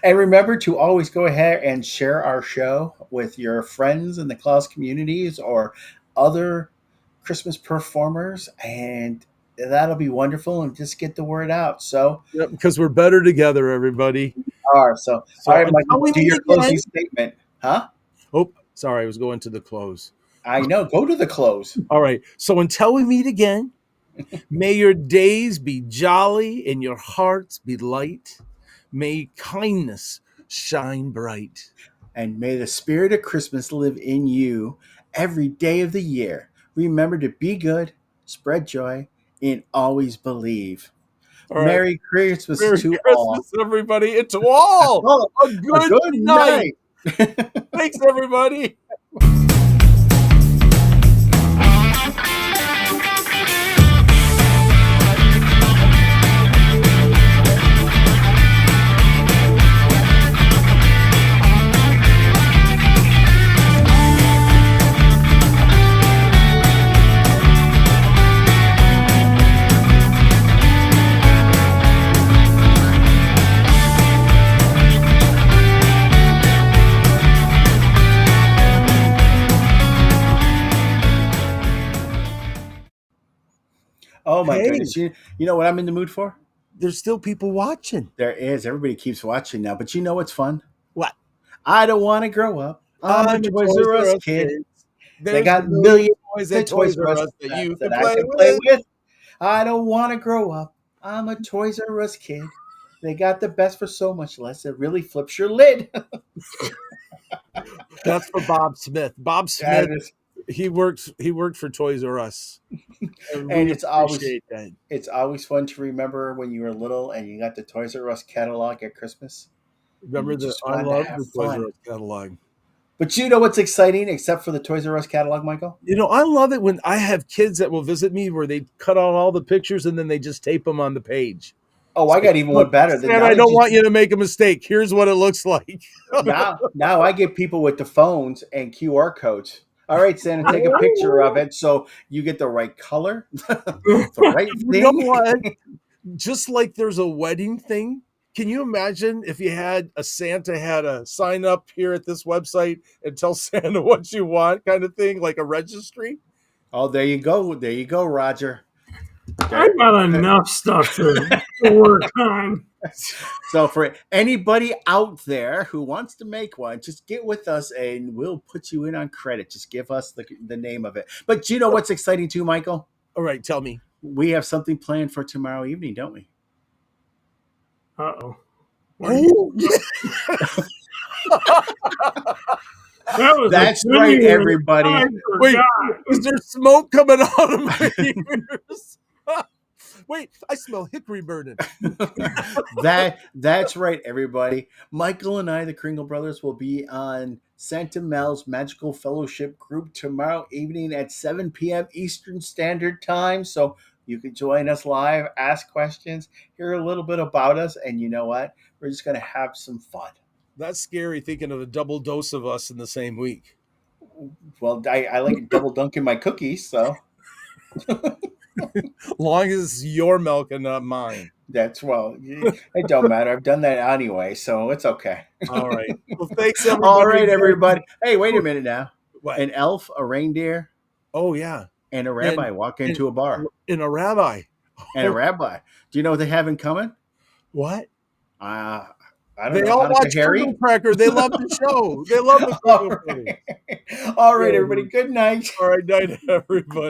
And remember to always go ahead and share our show with your friends in the Claus communities or other Christmas performers, and that'll be wonderful, and just get the word out. So, yep, because we're better together, everybody. All right, Mike, do your closing statement. Huh? Oh, sorry, I was going to the close. I know. Go to the close. All right. So until we meet again, May your days be jolly and your hearts be light. May kindness shine bright. And may the spirit of Christmas live in you every day of the year. Remember to be good, spread joy, and always believe. All right. Merry Christmas Merry to all. Christmas, everybody. And to all, Oh, a good night. Thanks, everybody. Oh my Hey. goodness. You know what I'm in the mood for? There's still people watching. There is. Everybody keeps watching now. But you know what's fun? What? I don't want to grow up. I'm a Toys R Us kid. They got There's millions toys of at Toys R Us that that you that can I play can play with. with. I don't want to grow up. I'm a Toys R Us kid. They got the best for so much less. It really flips your lid. That's for Bob Smith. Bob Smith, he worked for Toys R Us. And it's always fun to remember when you were little and you got the Toys R Us catalog at Christmas. Remember You that just I wanted to love have the Toys fun. R Us catalog. But you know what's exciting except for the Toys R Us catalog, Michael? You know, I love it when I have kids that will visit me where they cut out all the pictures and then they just tape them on the page. Oh, I got even one better. And I don't want you to make a mistake. Here's what it looks like. now I get people with the phones and QR codes. All right, Santa, take a picture of it so you get the right color, the right thing. You know what? Just like there's a wedding thing. Can you imagine if you had a Santa had a sign up here at this website and tell Santa what you want kind of thing, like a registry? Oh, there you go. There you go, Roger. I've got enough stuff to work on. So for anybody out there who wants to make one, just get with us and we'll put you in on credit. Just give us the name of it. But you know what's exciting too, Michael? All right, tell me. We have something planned for tomorrow evening, don't we? Uh-oh. That's right, everybody. Wait, is there smoke coming out of my ears? Wait, I smell hickory burning. That's right, everybody. Michael and I, the Kringle Brothers, will be on Santa Mel's Magical Fellowship group tomorrow evening at 7 p.m. Eastern Standard Time. So you can join us live, ask questions, hear a little bit about us, and you know what? We're just going to have some fun. That's scary thinking of a double dose of us in the same week. Well, I like double dunking my cookies, so. Long as it's your milk and not mine. It don't matter. I've done that anyway, so it's okay. All right. Well, thanks, everybody. All right, everybody. Hey, wait a minute now. What? An elf, a reindeer. Oh, yeah. And a rabbi walk into a bar. And a rabbi. And a rabbi. Do you know what they have in common? What? I don't they know. all watch Kringle Tracker. They love the show. They love the Kringle Brothers. All right, everybody. Good night. All right, night, everybody.